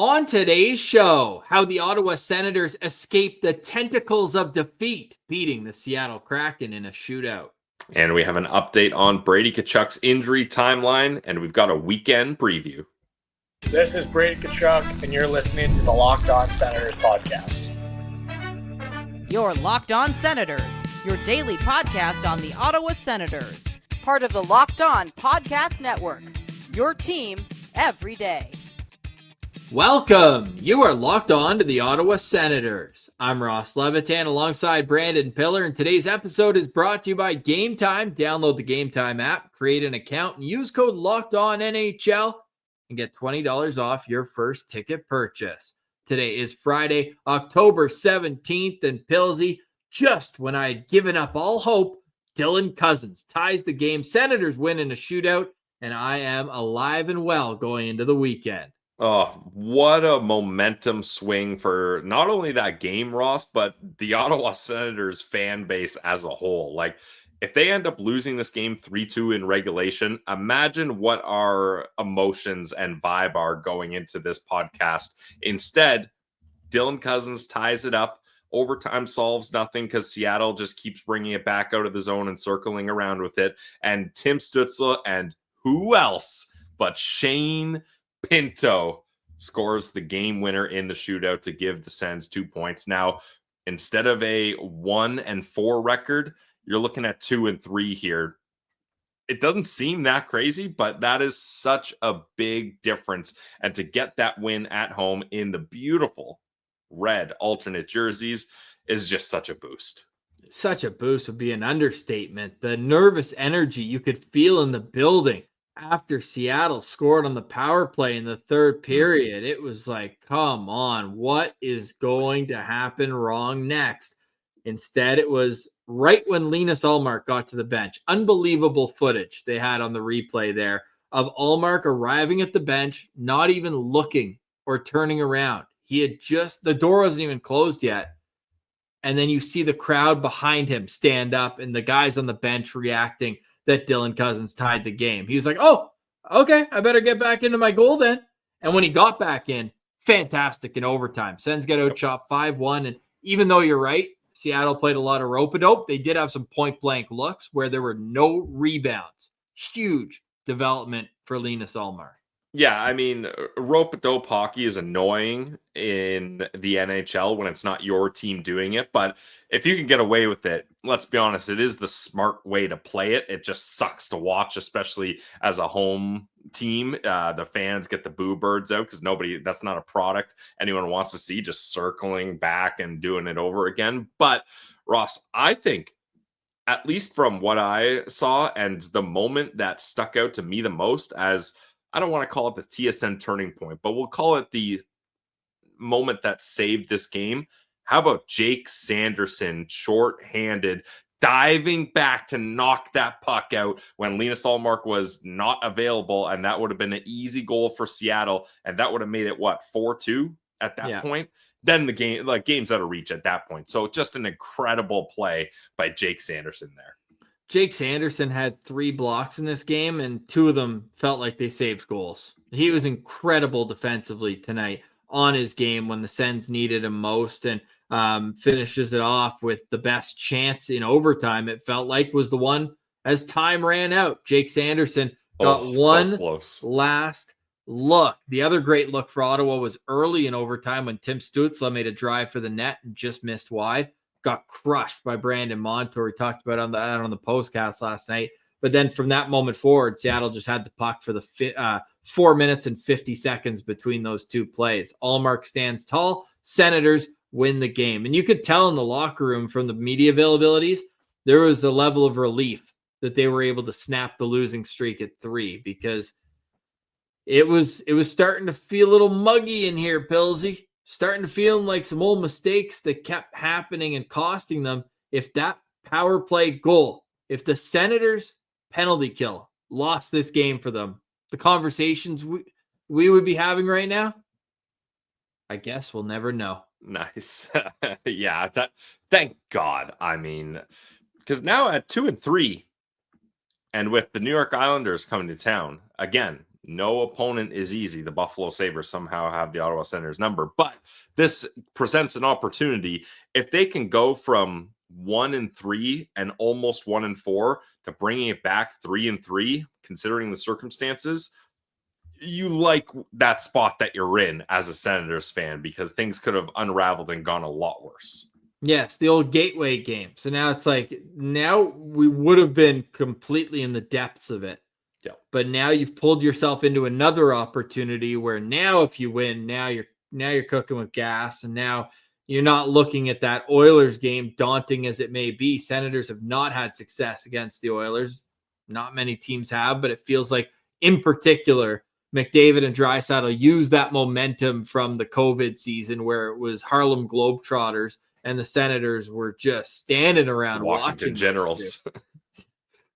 On today's show, how the Ottawa Senators escaped the tentacles of defeat, beating the Seattle Kraken in a shootout. And we have an update on Brady Tkachuk's injury timeline, and we've got a weekend preview. This is Brady Tkachuk, and you're listening to the Locked On Senators podcast. Your Locked On Senators, your daily podcast on the Ottawa Senators. Part of the Locked On Podcast Network, your team every day. Welcome. You are locked on to the Ottawa Senators. I'm Ross Levitan alongside Brandon Piller, and today's episode is brought to you by Game Time. Download the Game Time app, create an account, and use code LOCKEDONNHL and get $20 off your first ticket purchase. Today is Friday, October 17th, and Pilsy, just when I had given up all hope, Dylan Cozens ties the game. Senators win in a shootout, and I am alive and well going into the weekend. Oh, what a momentum swing for not only that game, Ross, but the Ottawa Senators fan base as a whole. Like, if they end up losing this game 3-2 in regulation, imagine what our emotions and vibe are going into this podcast. Instead, Dylan Cozens ties it up. Overtime solves nothing because Seattle just keeps bringing it back out of the zone and circling around with it. And Tim Stützle and who else but Shane Pinto scores the game winner in the shootout to give the Sens 2 points. Now, instead of a 1-4 record, you're looking at 2-3 here. It doesn't seem that crazy, but that is such a big difference. And to get that win at home in the beautiful red alternate jerseys is just such a boost. Such a boost would be an understatement. The nervous energy you could feel in the building after Seattle scored on the power play in the third period. It was like, come on, what is going to happen wrong next? Instead, it was right when Linus Ullmark got to the bench. Unbelievable footage they had on the replay there of Ullmark arriving at the bench, not even looking or turning around. He had the door wasn't even closed yet. And then you see the crowd behind him stand up and the guys on the bench reacting that Dylan Cozens tied the game. He was like, oh, okay, I better get back into my goal then. And when he got back in, fantastic in overtime. Sens get outshot 5-1. And even though you're right, Seattle played a lot of rope-a-dope, they did have some point-blank looks where there were no rebounds. Huge development for Linus Ullmark. Yeah, I mean, rope-a-dope hockey is annoying in the NHL when it's not your team doing it. But if you can get away with it, let's be honest, it is the smart way to play it. It just sucks to watch, especially as a home team. The fans get the boo birds out because that's not a product anyone wants to see, just circling back and doing it over again. But Ross, I think, at least from what I saw and the moment that stuck out to me the most as, I don't want to call it the TSN turning point, but we'll call it the moment that saved this game. How about Jake Sanderson, short-handed, diving back to knock that puck out when Linus Ullmark was not available, and that would have been an easy goal for Seattle, and that would have made it, 4-2 at that point? Then the game, game's out of reach at that point. So just an incredible play by Jake Sanderson there. Jake Sanderson had 3 blocks in this game, and 2 of them felt like they saved goals. He was incredible defensively tonight on his game when the Sens needed him most, and finishes it off with the best chance in overtime, it felt like, was the one as time ran out. Jake Sanderson got one last look. The other great look for Ottawa was early in overtime when Tim Stützle made a drive for the net and just missed wide. Got crushed by Brandon Montour. We talked about on the postcast last night. But then from that moment forward, Seattle just had the puck for the 4 minutes and 50 seconds between those 2 plays. Ullmark stands tall. Senators win the game. And you could tell in the locker room from the media availabilities, there was a level of relief that they were able to snap the losing streak at 3 because it was starting to feel a little muggy in here, Pilsy. Starting to feel like some old mistakes that kept happening and costing them. If that power play goal, if the Senators penalty kill lost this game for them, the conversations we would be having right now, I guess we'll never know. Nice. Yeah, thank God. I mean, because now at 2-3, and with the New York Islanders coming to town, again, No opponent is easy. The Buffalo Sabres somehow have the Ottawa Senators number, but this presents an opportunity. If they can go from 1-3 and almost 1-4 to bringing it back 3-3, considering the circumstances, you like that spot that you're in as a Senators fan, because things could have unraveled and gone a lot worse. Yes, the old gateway game. So now it's like, now we would have been completely in the depths of it. Yeah. But now you've pulled yourself into another opportunity where now if you win, now you're cooking with gas, and now you're not looking at that Oilers game, daunting as it may be. Senators have not had success against the Oilers. Not many teams have, but it feels like in particular McDavid and Draisaitl used that momentum from the COVID season where it was Harlem Globetrotters and the Senators were just standing around Washington watching Generals.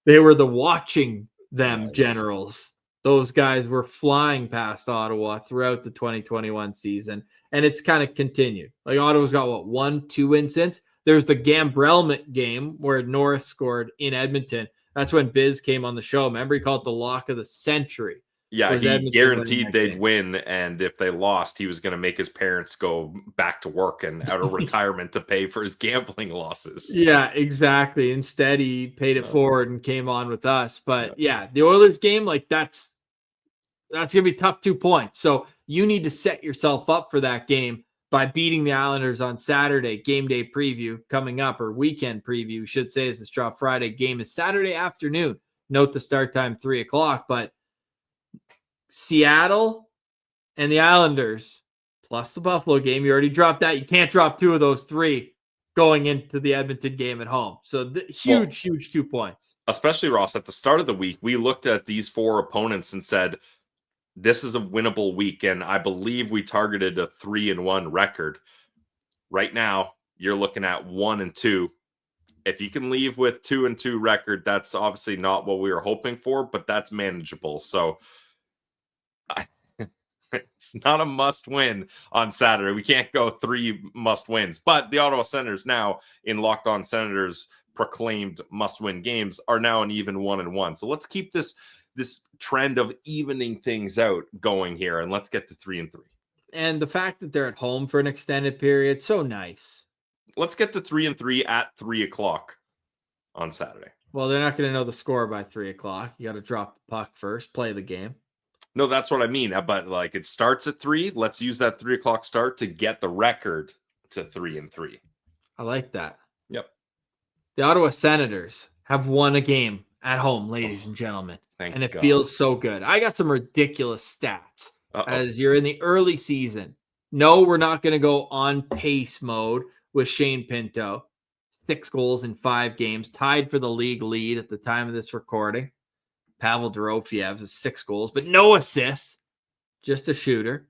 They were the watching them Nice. Generals. Those guys were flying past Ottawa throughout the 2021 season, and it's kind of continued. Like Ottawa's got 1-2 wins since. There's the Gambrell game where Norris scored in Edmonton. That's when Biz came on the show. Remember, he called it the lock of the century. Yeah, Was he Edmonton guaranteed they'd game. win, and if they lost, he was going to make his parents go back to work and out of retirement to pay for his gambling losses. Yeah, exactly. Instead, he paid it forward and came on with us. But yeah, the Oilers game, like that's going to be tough 2 points. So you need to set yourself up for that game by beating the Islanders on Saturday. Game day preview coming up, or weekend preview, should say, as this drop Friday. Game is Saturday afternoon. Note the start time 3:00, but Seattle and the Islanders plus the Buffalo game. You already dropped that. You can't drop two of those three going into the Edmonton game at home. So huge 2 points. Especially, Ross, at the start of the week, we looked at these four opponents and said, this is a winnable week. And I believe we targeted a 3-1 record. Right now, you're looking at 1-2. If you can leave with 2-2 record, that's obviously not what we were hoping for, but that's manageable. So it's not a must win on Saturday. We can't go 3 must wins, but the Ottawa Senators now in Locked On Senators proclaimed must win games are now an even 1-1. So let's keep this trend of evening things out going here, and let's get to 3-3. And the fact that they're at home for an extended period, so nice. Let's get to 3-3 at 3:00 on Saturday. Well, they're not going to know the score by 3:00. You got to drop the puck first, play the game. No, that's what I mean. But like, it starts at 3. Let's use that 3:00 start to get the record to 3-3. I like that. Yep. The Ottawa Senators have won a game at home, ladies and gentlemen. And it God. feels so good. I got some ridiculous stats as you're in the early season. No, we're not going to go on pace mode with Shane Pinto. 6 goals in 5 games, tied for the league lead at the time of this recording. Pavel Dorofiev has 6 goals, but no assists, just a shooter.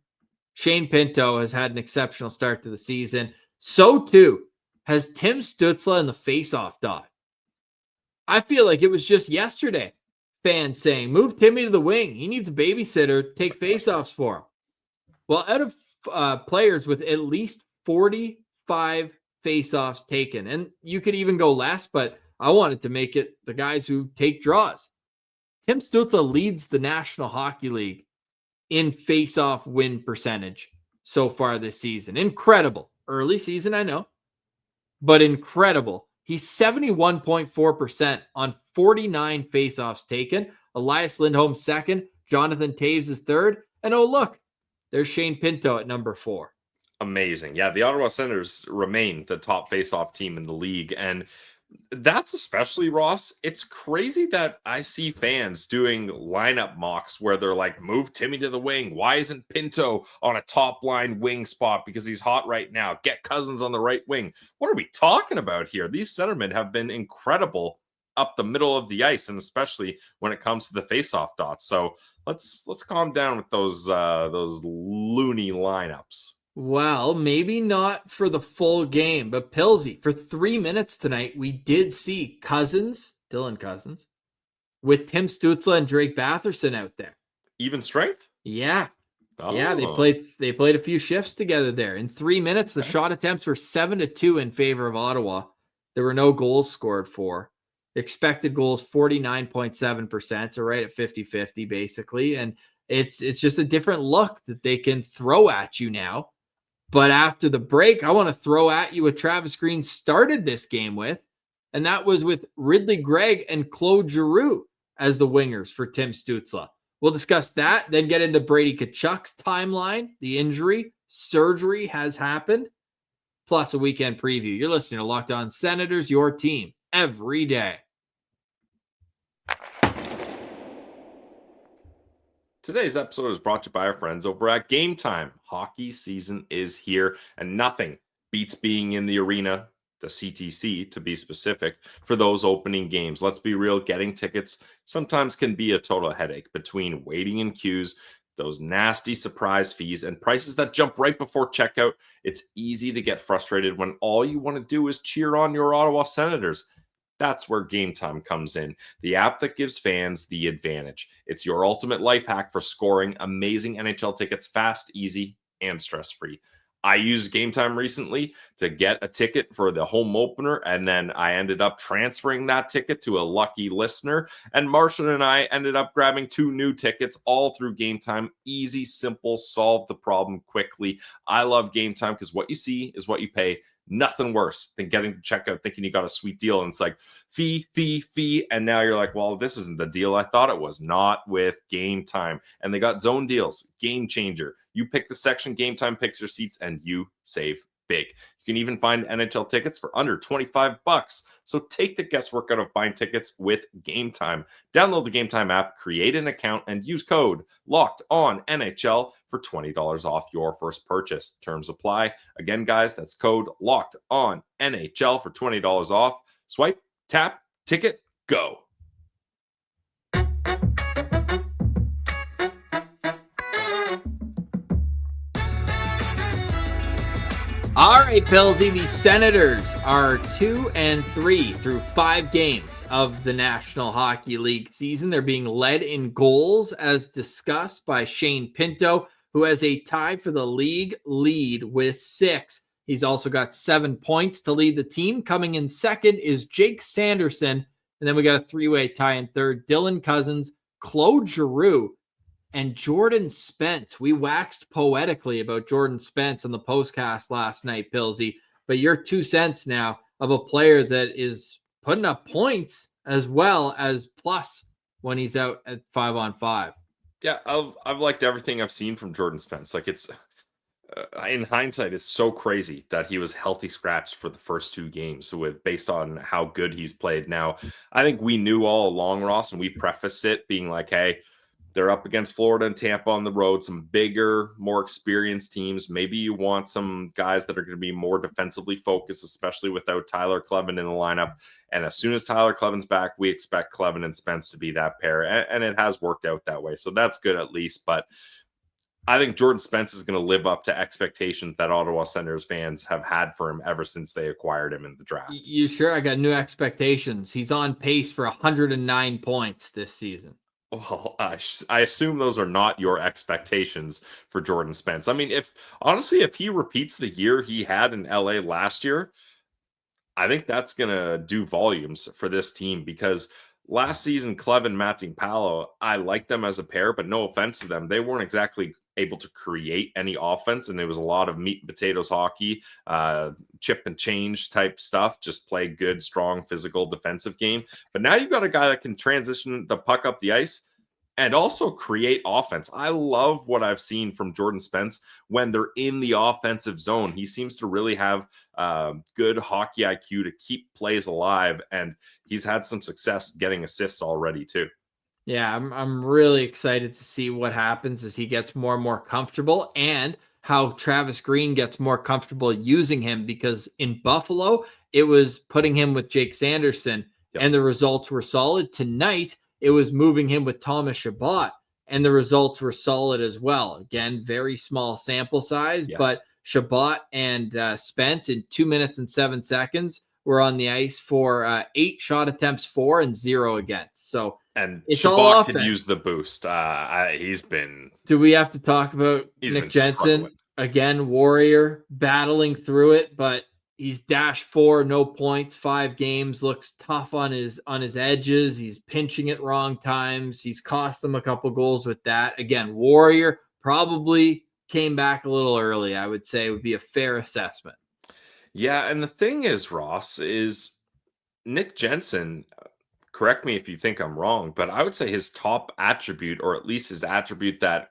Shane Pinto has had an exceptional start to the season. So too has Tim Stützle in the faceoff dot. I feel like it was just yesterday. Fans saying, move Timmy to the wing. He needs a babysitter. Take faceoffs for him. Well, out of players with at least 45 faceoffs taken, and you could even go less, but I wanted to make it the guys who take draws. Tim Stützle leads the National Hockey League in faceoff win percentage so far this season. Incredible. Early season, I know, but incredible. He's 71.4% on 49 faceoffs taken. Elias Lindholm second. Jonathan Taves is third. And oh, look, there's Shane Pinto at number 4. Amazing. Yeah, the Ottawa Senators remain the top faceoff team in the league. And that's especially, Ross, it's crazy that I see fans doing lineup mocks where they're like, move Timmy to the wing. Why isn't Pinto on a top line wing spot? Because he's hot right now. Get Cousins on the right wing. What are we talking about here? These centermen have been incredible up the middle of the ice, and especially when it comes to the faceoff dots. So let's calm down with those loony lineups. Well, maybe not for the full game, but Pilsy, for 3 minutes tonight, we did see Dylan Cousins, with Tim Stützle and Drake Batherson out there. Even strength? Yeah. Oh. Yeah, they played a few shifts together there. In 3 minutes, the shot attempts were 7-2 in favor of Ottawa. There were no goals scored for. Expected goals, 49.7%, so right at 50-50, basically. And It's just a different look that they can throw at you now. But after the break, I want to throw at you what Travis Green started this game with, and that was with Ridley Gregg and Claude Giroux as the wingers for Tim Stützle. We'll discuss that, then get into Brady Tkachuk's timeline, the injury, surgery has happened, plus a weekend preview. You're listening to Locked On Senators, your team every day. Today's episode is brought to you by our friends over at Game Time. Hockey season is here, and nothing beats being in the arena, the CTC to be specific, for those opening games. Let's be real, getting tickets sometimes can be a total headache between waiting in queues, those nasty surprise fees, and prices that jump right before checkout. It's easy to get frustrated when all you want to do is cheer on your Ottawa Senators. That's where Game Time comes in, the app that gives fans the advantage. It's your ultimate life hack for scoring amazing NHL tickets fast, easy, and stress-free. I used Game Time recently to get a ticket for the home opener, and then I ended up transferring that ticket to a lucky listener, and Martian and I ended up grabbing 2 new tickets all through Game Time. Easy, simple, solve the problem quickly. I love Game Time because what you see is what you pay. Nothing worse than getting to checkout thinking you got a sweet deal, and it's like fee, and now you're like, well, this isn't the deal I thought it was. Not with Game Time. And they got zone deals, game changer. You pick the section, Game Time picks your seats, and you save big. You can even find NHL tickets for under $25. So take the guesswork out of buying tickets with Game Time. Download the Game Time app, create an account, and use code LOCKEDONNHL for $20 off your first purchase. Terms apply. Again, guys, that's code LOCKEDONNHL for $20 off. Swipe, tap, ticket, go. All right, Pillsy, the Senators are 2-3 through 5 games of the National Hockey League season. They're being led in goals, as discussed, by Shane Pinto, who has a tie for the league lead with 6. He's also got 7 points to lead the team. Coming in second is Jake Sanderson, and then we got a 3-way tie in third. Dylan Cousins, Claude Giroux, and Jordan Spence. We waxed poetically about Jordan Spence on the postcast last night, Pillsy, but you're 2 cents now of a player that is putting up points as well as plus when he's out at 5-on-5. Yeah, I've liked everything I've seen from Jordan Spence. Like, it's in hindsight, it's so crazy that he was healthy scratched for the first 2 games based on how good he's played. Now, I think we knew all along, Ross, and we prefaced it being like, hey, they're up against Florida and Tampa on the road, some bigger, more experienced teams. Maybe you want some guys that are going to be more defensively focused, especially without Tyler Kleven in the lineup. And as soon as Tyler Kleven's back, we expect Kleven and Spence to be that pair. And it has worked out that way. So that's good at least. But I think Jordan Spence is going to live up to expectations that Ottawa Senators fans have had for him ever since they acquired him in the draft. You sure? I got new expectations. He's on pace for 109 points this season. Well, I assume those are not your expectations for Jordan Spence. I mean, if he repeats the year he had in LA last year, I think that's going to do volumes for this team, because last season, Kleven, Matsing-Palo, I liked them as a pair, but no offense to them, they weren't exactly able to create any offense, and it was a lot of meat and potatoes hockey, chip and change type stuff, just play good, strong, physical, defensive game. But now you've got a guy that can transition the puck up the ice and also create offense. I love what I've seen from Jordan Spence when they're in the offensive zone. He seems to really have good hockey IQ to keep plays alive, and he's had some success getting assists already too. Yeah, I'm really excited to see what happens as he gets more and more comfortable, and how Travis Green gets more comfortable using him, because in Buffalo, it was putting him with Jake Sanderson, and the results were solid. Tonight, it was moving him with Thomas Chabot, and the results were solid as well. Again, very small sample size, but Chabot and Spence in 2 minutes and 7 seconds were on the ice for 8 shot attempts for and 0 against. So, and it's Chabot all could use the boost. He's been. Do we have to talk about Nick Jensen again? Warrior battling through it, but He's -4, no points, 5 games, looks tough on his edges. He's pinching at wrong times. He's cost them a couple goals with that. Again, Warrior probably came back a little early, I would say would be a fair assessment. Yeah, and the thing is, Ross, is Nick Jensen, correct me if you think I'm wrong, but I would say his top attribute, or at least his attribute that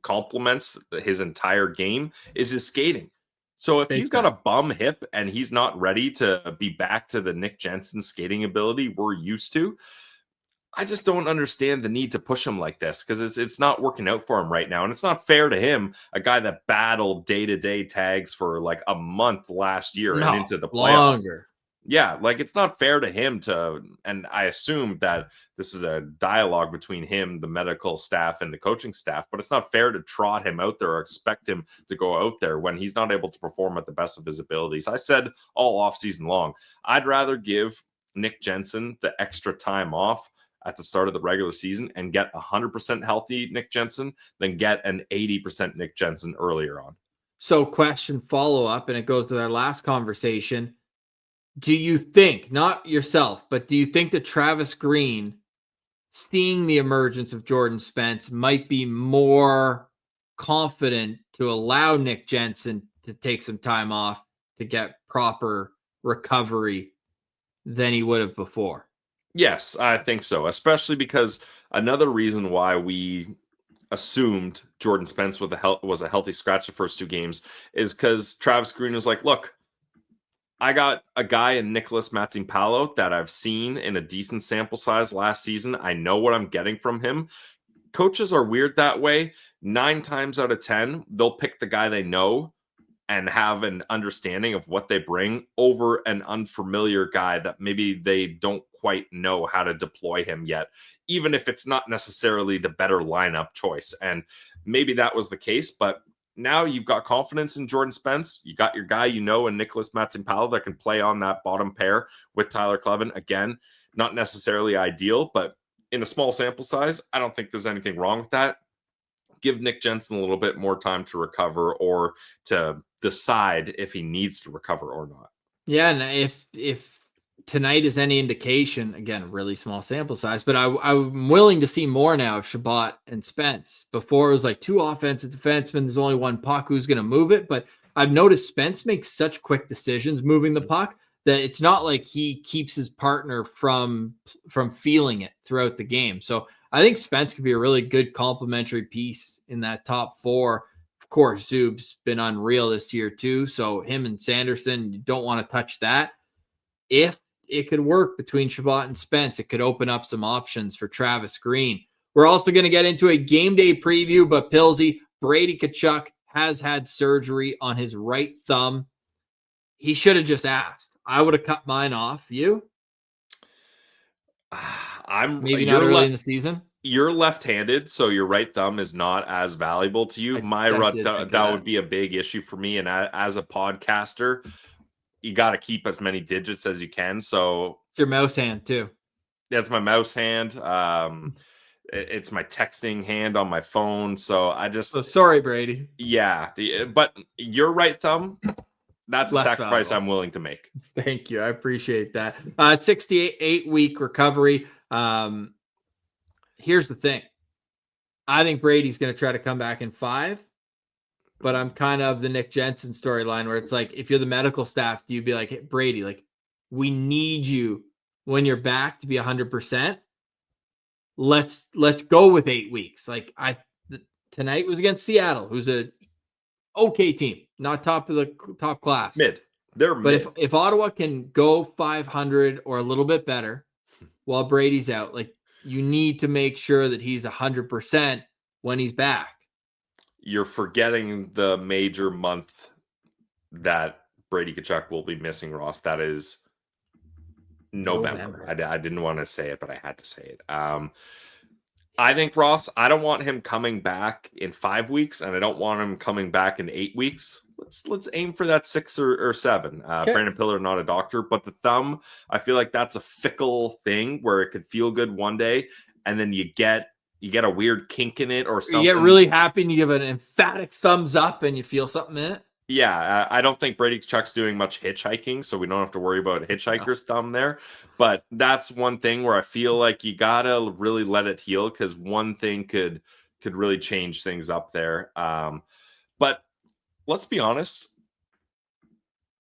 complements his entire game, is his skating. So if he's got a bum hip and he's not ready to be back to the Nick Jensen skating ability we're used to, I just don't understand the need to push him like this, because it's not working out for him right now. And it's not fair to him, a guy that battled day-to-day tags for like a month last year and into the playoffs. Longer. Yeah, like it's not fair to him to, and I assume that this is a dialogue between him, the medical staff, and the coaching staff, but it's not fair to trot him out there or expect him to go out there when he's not able to perform at the best of his abilities. I said all offseason long, I'd rather give Nick Jensen the extra time off at the start of the regular season and get 100% healthy Nick Jensen than get an 80% Nick Jensen earlier on. So question follow-up, and it goes to our last conversation. Do you think, not yourself, but do you think that Travis Green, seeing the emergence of Jordan Spence, might be more confident to allow Nick Jensen to take some time off to get proper recovery than he would have before? Yes, I think so, especially because another reason why we assumed Jordan Spence was a healthy scratch the first 2 games is because Travis Green was like, look, I got a guy in Nicholas Matimpalo that I've seen in a decent sample size last season. I know what I'm getting from him. Coaches are weird that way. 9 times out of 10, they'll pick the guy they know and have an understanding of what they bring over an unfamiliar guy that maybe they don't quite know how to deploy him yet, even if it's not necessarily the better lineup choice. And maybe that was the case, but now you've got confidence in Jordan Spence. You got your guy, in Nicholas Matimpalo that can play on that bottom pair with Tyler Kleven. Again, not necessarily ideal, but in a small sample size, I don't think there's anything wrong with that. Give Nick Jensen a little bit more time to recover or to decide if he needs to recover or not. Yeah, and if tonight is any indication, again, really small sample size, but I'm willing to see more now of Shabbat and Spence. Before it was like 2 offensive defensemen, there's only one puck, who's going to move it. But I've noticed Spence makes such quick decisions moving the puck that it's not like he keeps his partner from feeling it throughout the game. So I think Spence could be a really good complementary piece in that top 4. Of course, Zub's been unreal this year too. So him and Sanderson, you don't want to touch that. If it could work between Shabbat and Spence, it could open up some options for Travis Green. We're also going to get into a game day preview, but Pilsy, Brady Tkachuk has had surgery on his right thumb. He should have just asked. I would have cut mine off. You? Maybe not early in the season. You're left-handed, so your right thumb is not as valuable to you. That would be a big issue for me. And as a podcaster, you got to keep as many digits as you can. So it's your mouse hand too. That's my mouse hand. It's my texting hand on my phone. So sorry, Brady. Yeah. But your right thumb, that's a sacrifice I'm willing to make. Thank you. I appreciate that. 68-week recovery. Here's the thing. I think Brady's going to try to come back in 5, but I'm kind of the Nick Jensen storyline where it's like, if you're the medical staff, do you be like, hey, Brady, like, we need you when you're back to be 100%. Let's go with 8 weeks. Like tonight was against Seattle, who's a okay team, not top of the top class. Mid. They're mid. But if Ottawa can go 500 or a little bit better while Brady's out, like, you need to make sure that he's 100% when he's back. You're forgetting the major month that Brady Tkachuk will be missing, Ross. That is November. I didn't want to say it, but I had to say it. I think, Ross, I don't want him coming back in 5 weeks, and I don't want him coming back in 8 weeks. Let's aim for that 6 or 7. Okay. Brandon Piller, not a doctor, but the thumb, I feel like that's a fickle thing where it could feel good one day, and then you get a weird kink in it or something. You get really happy and you give an emphatic thumbs up and you feel something in it. Yeah, I don't think Brady Tkachuk's doing much hitchhiking, so we don't have to worry about hitchhiker's thumb there. But that's one thing where I feel like you gotta really let it heal, because one thing could really change things up there. But let's be honest,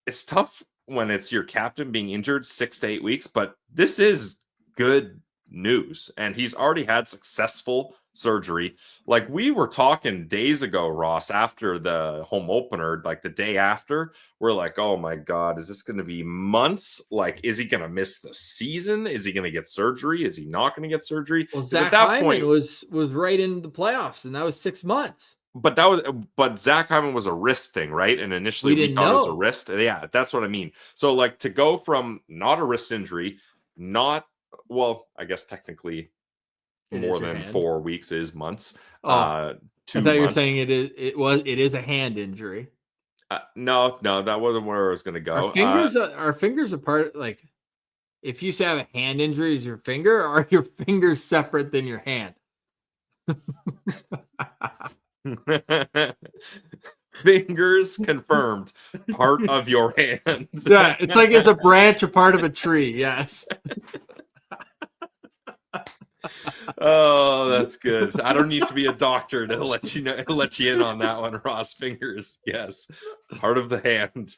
it's tough when it's your captain being injured 6 to 8 weeks, but this is good news. And he's already had successful surgery. Like we were talking days ago, Ross, after the home opener, like the day after, we're like, oh my God, is this going to be months? Like, is he going to miss the season? Is he going to get surgery? Is he not going to get surgery? Well, 'Cause Zach at that Hyman point, was right in the playoffs, and that was 6 months. but Zach Hyman was a wrist thing, right? And initially We we didn't thought it was a know. wrist. Yeah, that's what I mean. So like to go from not a wrist injury, well, I guess technically It more is your than hand. 4 weeks is months. Oh, 2 I thought you were months. saying it is a hand injury. No, that wasn't where I was going to go. Our fingers are part, like, if you say have a hand injury, is your finger, or are your fingers separate than your hand? Fingers confirmed, part of your hand. Yeah, it's like it's a branch, a part of a tree. Yes. Oh, that's good. I don't need to be a doctor to let you in on that one, Ross. Fingers, yes, part of the hand.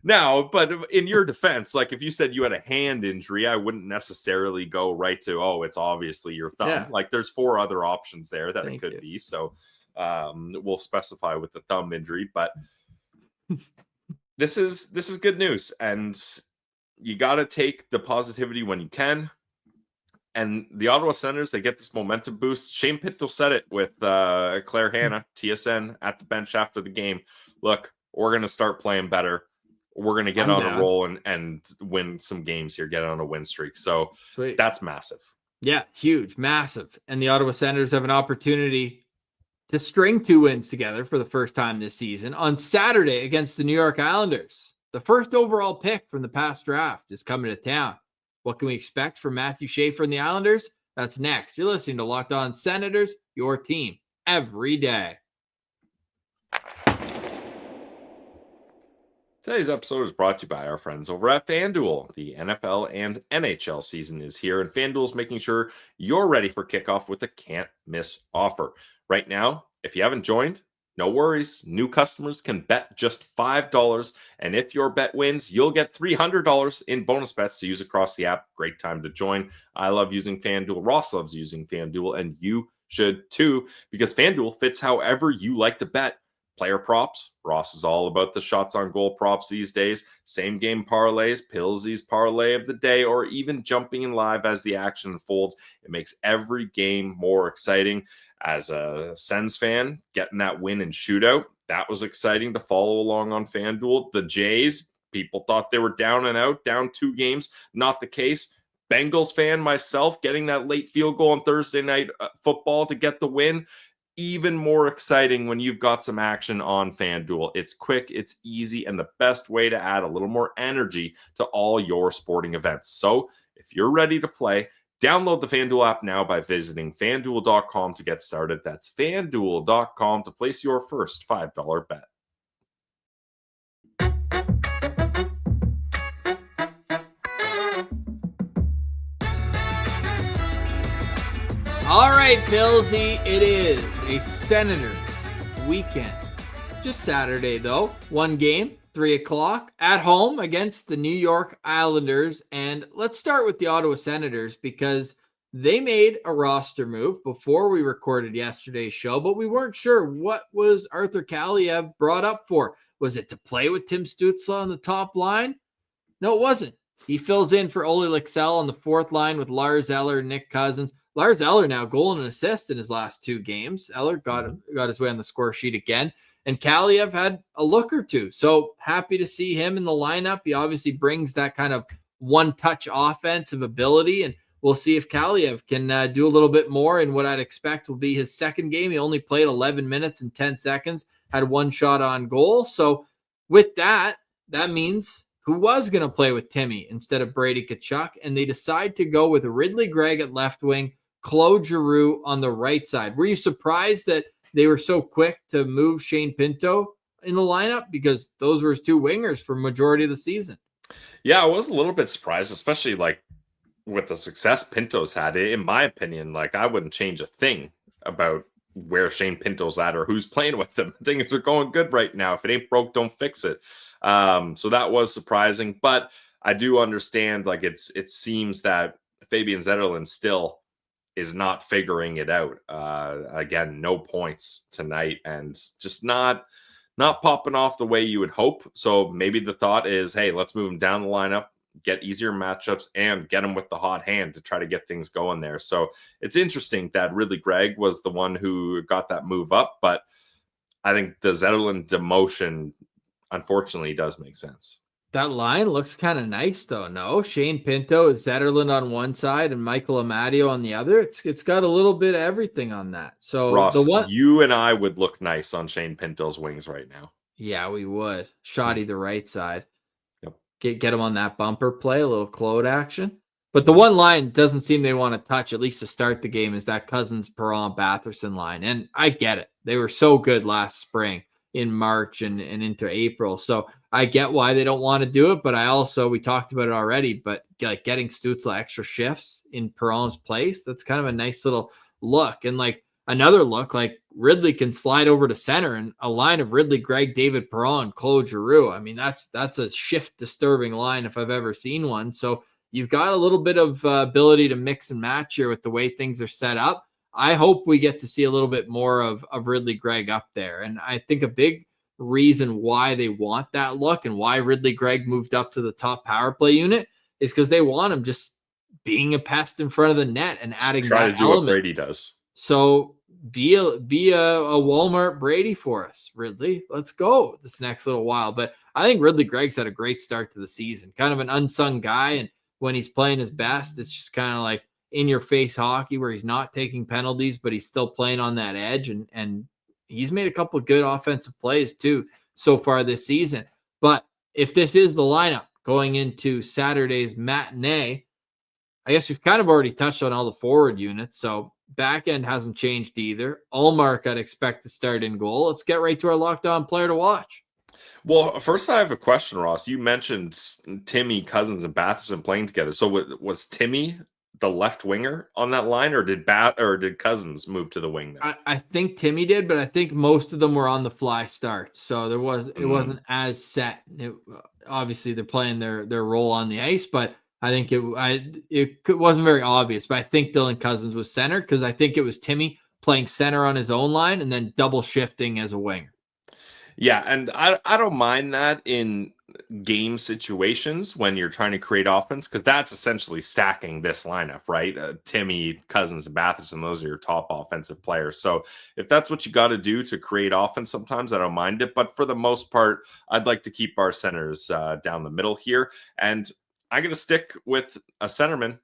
Now, but in your defense, like if you said you had a hand injury, I wouldn't necessarily go right to, oh, it's obviously your thumb. Yeah. Like there's 4 other options there that Thank it could you. be. So we'll specify with the thumb injury, but this is good news, and you got to take the positivity when you can. And the Ottawa Senators, they get this momentum boost. Shane Pinto said it with Claire Hanna, TSN, at the bench after the game. Look, we're going to start playing better. We're going to get on a roll and win some games here, get on a win streak. So Sweet. That's massive. Yeah, huge, massive. And the Ottawa Senators have an opportunity to string 2 wins together for the first time this season on Saturday against the New York Islanders. The first overall pick from the past draft is coming to town. What can we expect from Matthew Schaefer and the Islanders? That's next. You're listening to Locked On Senators, your team every day. Today's episode is brought to you by our friends over at FanDuel. The NFL and NHL season is here, and FanDuel is making sure you're ready for kickoff with a can't-miss offer. Right now, if you haven't joined, no worries. New customers can bet just $5, and if your bet wins, you'll get $300 in bonus bets to use across the app. Great time to join. I love using FanDuel. Ross loves using FanDuel, and you should too, because FanDuel fits however you like to bet. Player props. Ross is all about the shots on goal props these days. Same game parlays, Pillsy's parlay of the day, or even jumping in live as the action unfolds. It makes every game more exciting. As a Sens fan, getting that win in shootout, that was exciting to follow along on FanDuel. The Jays, people thought they were down and out, down 2 games. Not the case. Bengals fan myself, getting that late field goal on Thursday night football to get the win. Even more exciting when you've got some action on FanDuel. It's quick, it's easy, and the best way to add a little more energy to all your sporting events. So if you're ready to play, download the FanDuel app now by visiting FanDuel.com to get started. That's FanDuel.com to place your first $5 bet. All right, Pillsy, it is a Senators weekend. Just Saturday, though. 1 game, 3 o'clock, at home against the New York Islanders. And let's start with the Ottawa Senators, because they made a roster move before we recorded yesterday's show, but we weren't sure what was Arthur Kaliev brought up for. Was it to play with Tim Stützle on the top line? No, it wasn't. He fills in for Ole Lycksell on the 4th line with Lars Eller and Nick Cousins. Lars Eller now goal and assist in his last 2 games. Eller got his way on the score sheet again. And Kaliev had a look or two. So happy to see him in the lineup. He obviously brings that kind of one-touch offensive ability. And we'll see if Kaliev can do a little bit more in what I'd expect will be his 2nd game. He only played 11 minutes and 10 seconds, had 1 shot on goal. So with that, that means who was going to play with Timmy instead of Brady Tkachuk, and they decide to go with Ridley Gregg at left wing, Claude Giroux on the right side. Were you surprised that they were so quick to move Shane Pinto in the lineup because those were his two wingers for majority of the season. Yeah, I was a little bit surprised, especially like with the success Pinto's had. In my opinion, like I wouldn't change a thing about where Shane Pinto's at or who's playing with him. Things are going good right now. If it ain't broke, don't fix it. So that was surprising, but I do understand, like it seems that Fabian Zetterlund still is not figuring it out. Again, no points tonight and just not popping off the way you would hope. So maybe the thought is, hey, let's move him down the lineup, get easier matchups, and get him with the hot hand to try to get things going there. So it's interesting that Ridley Gregg was the one who got that move up, but I think the Zetterlund demotion unfortunately does make sense. That line looks kind of nice, though. No, Shane Pinto is Zetterlund on one side and Michael Amadio on the other. It's got a little bit of everything on that. So Ross, the one, you and I would look nice on Shane Pinto's wings right now. yeah, we would. Shoddy the right side. Yep. Get him on that bumper play, a little Claude action. But the one line doesn't seem they want to touch, at least to start the game, is that Cousins, Perron, Batherson line. And I get it. They were so good last spring in March and into April. So I get why they don't want to do it. But I also, we talked about it already, but like getting Stützle extra shifts in Perron's place, that's kind of a nice little look. And like another look, like Ridley can slide over to center and a line of Ridley, Gregg, David Perron, Claude Giroux. I mean, that's a shift disturbing line if I've ever seen one. So you've got a little bit of ability to mix and match here with the way things are set up. I hope we get to see a little bit more of Ridley Gregg up there. And I think a big reason why they want that look and why Ridley Gregg moved up to the top power play unit is because they want him just being a pest in front of the net and adding Try that to do element. what Brady does. So be a Walmart Brady for us, Ridley. Let's go this next little while. But I think Ridley Gregg's had a great start to the season. Kind of an unsung guy. And when he's playing his best, it's just kind of like in-your-face hockey where he's not taking penalties, but he's still playing on that edge. And he's made a couple of good offensive plays, too, so far this season. But if this is the lineup going into Saturday's matinee, I guess we've kind of already touched on all the forward units, so back end hasn't changed either. Ullmark, I'd expect to start in goal. Let's get right to our locked-on player to watch. Well, first I have a question, Ross. You mentioned Timmy, Cousins, and Batherson playing together. So was Timmy the left winger on that line, or did Cousins move to the wing there? I think Timmy did, but I think most of them were on the fly starts, so it wasn't as set. Obviously, they're playing their role on the ice, but I think it wasn't very obvious. But I think Dylan Cousins was center because I think it was Timmy playing center on his own line and then double shifting as a winger. Yeah, and I don't mind that in game situations when you're trying to create offense, because that's essentially stacking this lineup, right? Timmy, Cousins, and Batherson, those are your top offensive players. So if that's what you got to do to create offense, sometimes I don't mind it. But for the most part, I'd like to keep our centers down the middle here. And I'm going to stick with a centerman.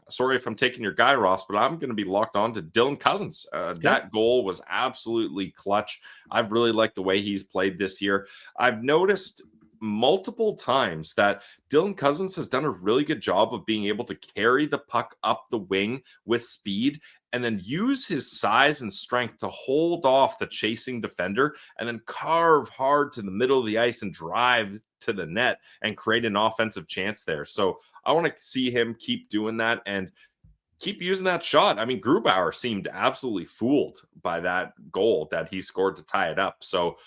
Sorry if I'm taking your guy, Ross, but I'm going to be locked on to Dylan Cousins. That goal was absolutely clutch. I've really liked the way he's played this year. I've noticed multiple times that Dylan Cousins has done a really good job of being able to carry the puck up the wing with speed and then use his size and strength to hold off the chasing defender and then carve hard to the middle of the ice and drive to the net and create an offensive chance there. So I want to see him keep doing that and keep using that shot. I mean, Grubauer seemed absolutely fooled by that goal that he scored to tie it up. So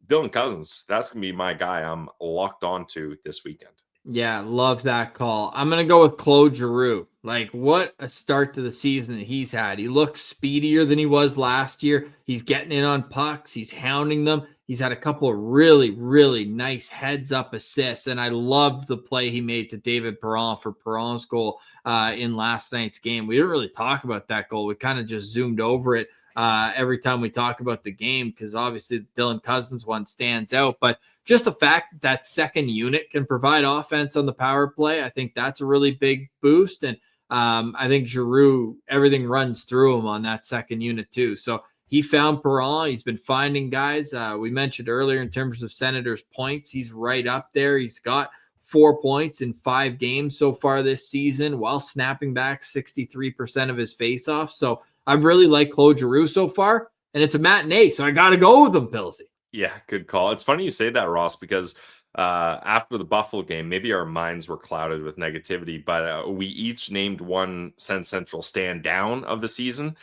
Dylan Cousins, that's going to be my guy I'm locked on to this weekend. Yeah, love that call. I'm going to go with Claude Giroux. Like, what a start to the season that he's had. He looks speedier than he was last year. He's getting in on pucks. He's hounding them. He's had a couple of really, really nice heads-up assists, and I love the play he made to David Perron for Perron's goal in last night's game. We didn't really talk about that goal. We kind of just zoomed over it every time we talk about the game because obviously the Dylan Cousins one stands out. But just the fact that second unit can provide offense on the power play, I think that's a really big boost. And I think Giroux, everything runs through him on that second unit too. So he found Perron. He's been finding guys. We mentioned earlier in terms of Senators points, he's right up there. He's got 4 points in 5 games so far this season while snapping back 63% of his faceoffs. So I really like Claude Giroux so far, and it's a matinee, so I got to go with him, Pilsy. Yeah, good call. It's funny you say that, Ross, because after the Buffalo game, maybe our minds were clouded with negativity, but we each named one Sens Central stand down of the season.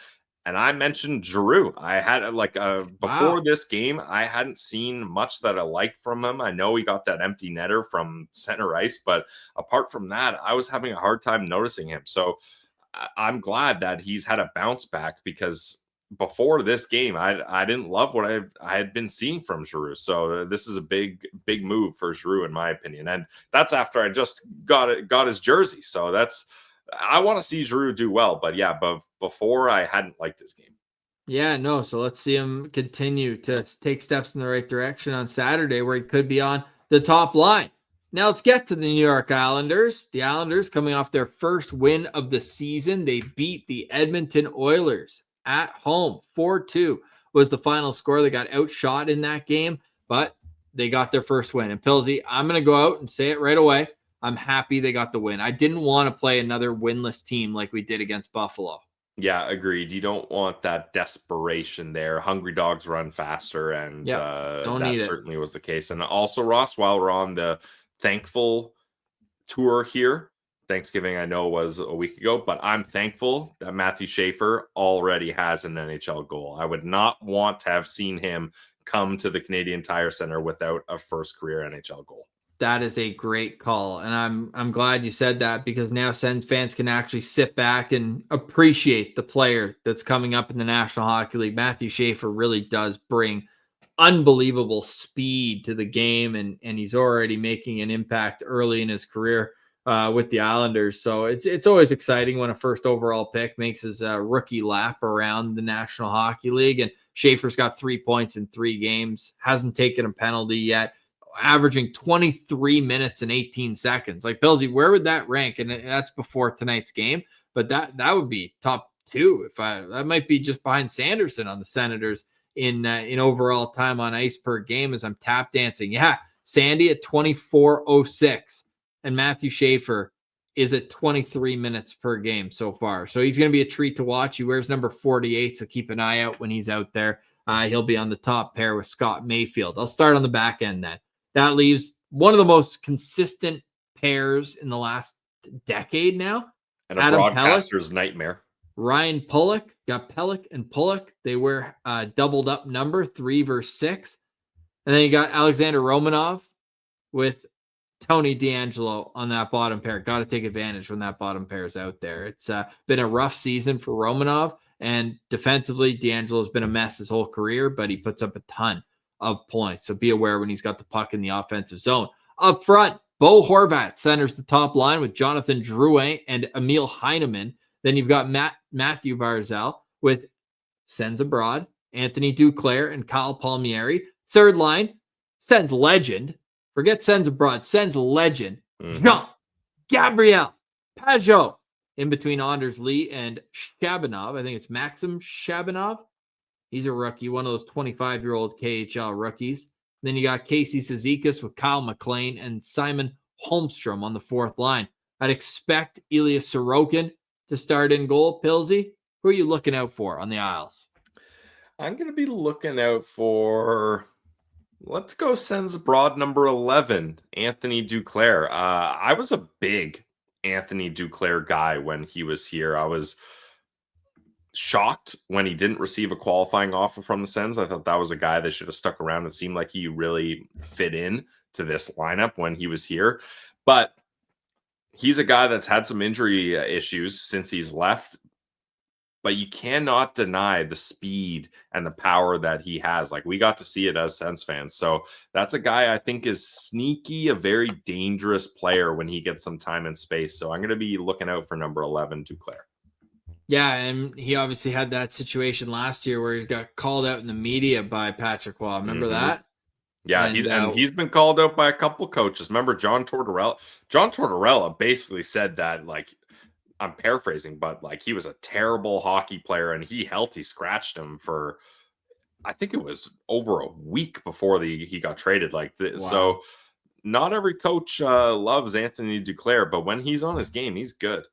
And I mentioned Giroux. I had before Wow. this game, I hadn't seen much that I liked from him. I know he got that empty netter from center ice, but apart from that, I was having a hard time noticing him. So I'm glad that he's had a bounce back, because before this game, I didn't love what I had been seeing from Giroux. So this is a big move for Giroux, in my opinion, and that's after I just got his jersey. So I want to see Giroux do well, but yeah, but before I hadn't liked his game. Yeah, no. So let's see him continue to take steps in the right direction on Saturday, where he could be on the top line. Now let's get to the New York Islanders. The Islanders coming off their first win of the season. They beat the Edmonton Oilers at home. 4-2 was the final score. They got outshot in that game, but they got their first win. And Pilsy, I'm going to go out and say it right away. I'm happy they got the win. I didn't want to play another winless team like we did against Buffalo. Yeah, agreed. You don't want that desperation there. Hungry dogs run faster, and that certainly was the case. And also, Ross, while we're on the thankful tour here, Thanksgiving I know was a week ago, but I'm thankful that Matthew Schaefer already has an NHL goal. I would not want to have seen him come to the Canadian Tire Center without a first career NHL goal. That is a great call, and I'm glad you said that, because now Sens fans can actually sit back and appreciate the player that's coming up in the National Hockey League. Matthew Schaefer really does bring unbelievable speed to the game, and he's already making an impact early in his career with the Islanders. So it's always exciting when a first overall pick makes his rookie lap around the National Hockey League. And Schaefer's got 3 points in 3 games, hasn't taken a penalty yet, averaging 23 minutes and 18 seconds. Like, Pilsy, where would that rank? And that's before tonight's game, but that would be top 2. That might be just behind Sanderson on the Senators in overall time on ice per game, as I'm tap dancing. Yeah, Sandy at 24:06, and Matthew Schaefer is at 23 minutes per game so far. So he's going to be a treat to watch. He wears number 48, so keep an eye out when he's out there. He'll be on the top pair with Scott Mayfield. I'll start on the back end then. That leaves one of the most consistent pairs in the last decade now. And a broadcaster's nightmare. Ryan Pulock, got Pellick and Pulock. They wear doubled up number 3 versus 6. And then you got Alexander Romanov with Tony DeAngelo on that bottom pair. Got to take advantage when that bottom pair is out there. It's been a rough season for Romanov, and defensively, DeAngelo has been a mess his whole career, but he puts up a ton of points. So be aware when he's got the puck in the offensive zone. Up front, Bo Horvat centers the top line with Jonathan Drouin and Emil Heineman. Then you've got Matthew Barzal with Sens Abroad, Anthony Duclair, and Kyle Palmieri. Third line, Sens legend. Forget Sens Abroad. Sens legend. Jean-Gabriel Pageau. In between Anders Lee and Shabanov. I think it's Maxim Shabanov. He's a rookie, one of those 25-year-old KHL rookies. Then you got Casey Cizikas with Kyle McLean and Simon Holmstrom on the fourth line. I'd expect Ilya Sorokin to start in goal. Pilsy, who are you looking out for on the Isles? I'm going to be looking out for, let's go Sens Abroad number 11, Anthony Duclair. I was a big Anthony Duclair guy when he was here. I was shocked when he didn't receive a qualifying offer from the Sens. I thought that was a guy that should have stuck around. It seemed like he really fit in to this lineup when he was here. But he's a guy that's had some injury issues since he's left. But you cannot deny the speed and the power that he has. Like, we got to see it as Sens fans. So that's a guy I think is sneaky, a very dangerous player when he gets some time and space. So I'm going to be looking out for number 11, Duclair. Yeah, and he obviously had that situation last year where he got called out in the media by Patrick Waugh. Remember that? Yeah, and he's been called out by a couple coaches. Remember John Tortorella? John Tortorella basically said that, like, I'm paraphrasing, but like, he was a terrible hockey player, and he scratched him for, I think it was over a week before he got traded. Like, so not every coach loves Anthony Duclair, but when he's on his game, he's good.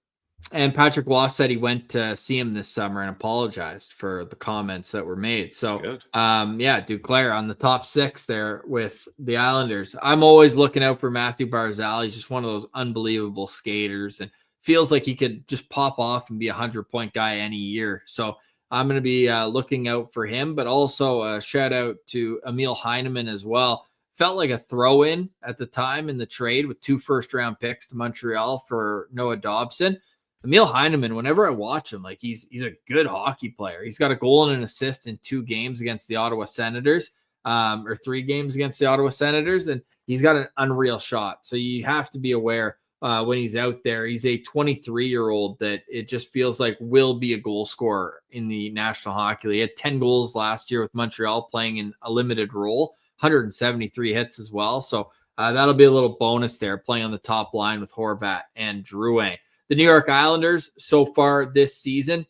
And Patrick Waugh said he went to see him this summer and apologized for the comments that were made. So, Good. Duclair on the top 6 there with the Islanders. I'm always looking out for Matthew Barzal. He's just one of those unbelievable skaters and feels like he could just pop off and be a 100-point guy any year. So I'm going to be looking out for him, but also a shout out to Emil Heineman as well. Felt like a throw-in at the time in the trade with 2 first-round picks to Montreal for Noah Dobson. Emil Heineman, whenever I watch him, like he's a good hockey player. He's got a goal and an assist in 2 games against the Ottawa Senators, or 3 games against the Ottawa Senators, and he's got an unreal shot. So you have to be aware when he's out there. He's a 23-year-old that it just feels like will be a goal scorer in the National Hockey League. He had 10 goals last year with Montreal playing in a limited role, 173 hits as well. So that'll be a little bonus there, playing on the top line with Horvat and Drouin. The New York Islanders, so far this season,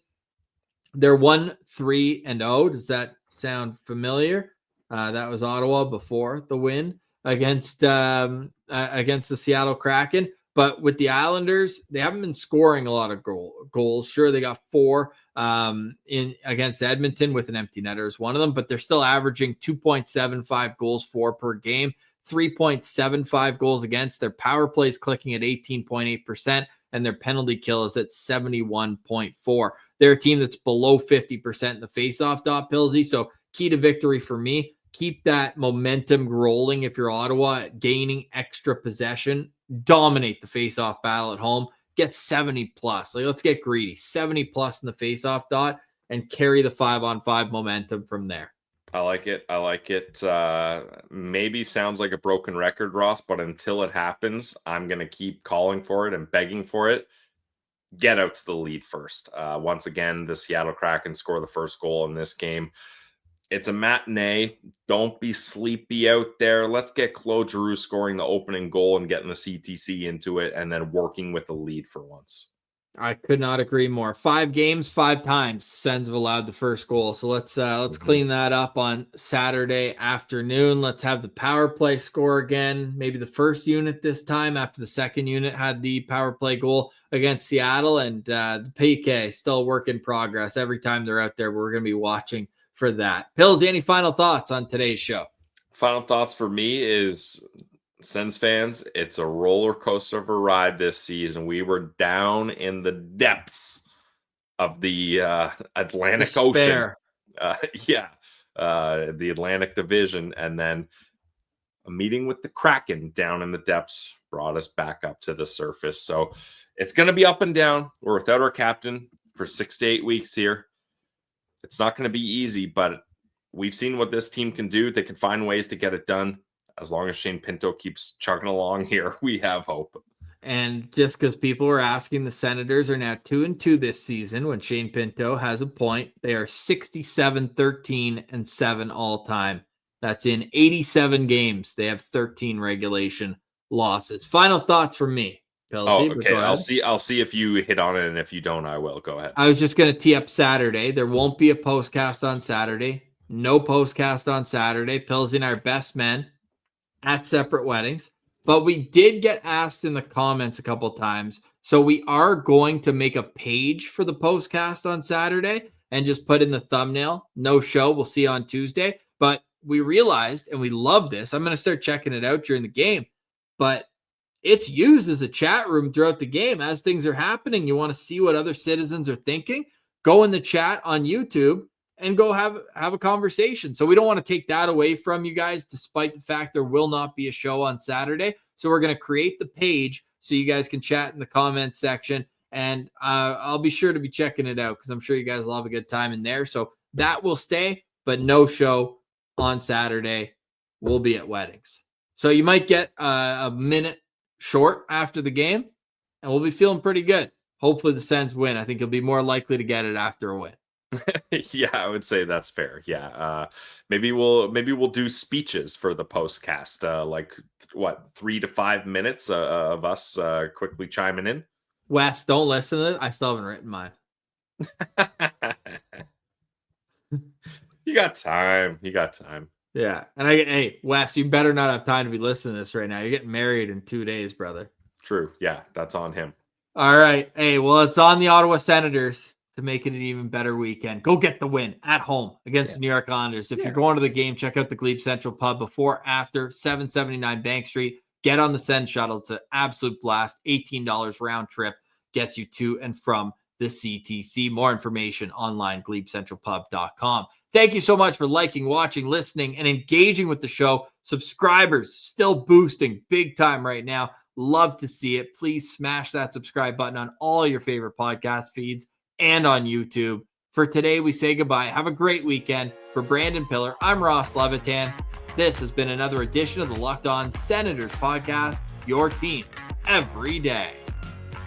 they're 1-3-0. Does that sound familiar? That was Ottawa before the win against the Seattle Kraken. But with the Islanders, they haven't been scoring a lot of goals. Sure, they got 4 in against Edmonton with an empty netter as one of them, but they're still averaging 2.75 goals for per game, 3.75 goals against. Their power play is clicking at 18.8%. And their penalty kill is at 71.4. They're a team that's below 50% in the faceoff dot, Pilsy. So key to victory for me, keep that momentum rolling if you're Ottawa, gaining extra possession, dominate the faceoff battle at home, get 70 plus. Like, let's get greedy, 70 plus in the faceoff dot and carry the 5-on-5 momentum from there. I like it. Maybe sounds like a broken record, Ross, but until it happens, I'm going to keep calling for it and begging for it. Get out to the lead first. Once again, the Seattle Kraken score the first goal in this game. It's a matinee. Don't be sleepy out there. Let's get Claude Giroux scoring the opening goal and getting the CTC into it and then working with the lead for once. I could not agree more. 5 games, 5 times Sens have allowed the first goal. So let's clean that up on Saturday afternoon. Let's have the power play score again. Maybe the first unit this time after the second unit had the power play goal against Seattle, and the PK still a work in progress. Every time they're out there, we're going to be watching for that. Pilsy, any final thoughts on today's show? Final thoughts for me is, Sens fans, it's a roller coaster of a ride this season. We were down in the depths of the Atlantic Ocean. The Atlantic Division. And then a meeting with the Kraken down in the depths brought us back up to the surface. So it's going to be up and down. We're without our captain for 6 to 8 weeks here. It's not going to be easy, but we've seen what this team can do. They can find ways to get it done. As long as Shane Pinto keeps chugging along here, we have hope. And just because people were asking, the Senators are now 2-2 this season. When Shane Pinto has a point, they are 67-13-7 all time. That's in 87 games. They have 13 regulation losses. Final thoughts from me, Pilsy. Okay. I'll see if you hit on it, and if you don't, I will. Go ahead. I was just going to tee up Saturday. There won't be a postcast on Saturday. No postcast on Saturday. Pilsy and I are best men at separate weddings, but we did get asked in the comments a couple times, so we are going to make a page for the postcast on Saturday and just put in the thumbnail, no show, we'll see you on Tuesday. But we realized, and we love this, I'm going to start checking it out during the game, but it's used as a chat room throughout the game as things are happening. You want to see what other citizens are thinking, go in the chat on YouTube and go have a conversation. So we don't want to take that away from you guys, despite the fact there will not be a show on Saturday. So we're going to create the page so you guys can chat in the comments section. And I'll be sure to be checking it out because I'm sure you guys will have a good time in there. So that will stay, but no show on Saturday. We'll be at weddings. So you might get a minute short after the game, and we'll be feeling pretty good. Hopefully the Sens win. I think you'll be more likely to get it after a win. Yeah, I would say that's fair. Yeah. Maybe we'll do speeches for the postcast, like 3 to 5 minutes of us quickly chiming in. Wes, don't listen to this. I still haven't written mine. You got time. Yeah. And hey, Wes, you better not have time to be listening to this right now. You're getting married in 2 days, brother. True. Yeah, that's on him. All right. Hey, well, it's on the Ottawa Senators to make it an even better weekend. Go get the win at home against the New York Islanders. If you're going to the game, check out the Glebe Central Pub before, after, 779 Bank Street. Get on the Sens Shuttle. It's an absolute blast. $18 round trip gets you to and from the CTC. More information online, GLEBECentralPub.com. Thank you so much for liking, watching, listening, and engaging with the show. Subscribers still boosting big time right now. Love to see it. Please smash that subscribe button on all your favorite podcast feeds and on YouTube. For today, we say goodbye. Have a great weekend. For Brandon Piller, I'm Ross Levitan. This has been another edition of the Locked On Senators podcast, your team every day.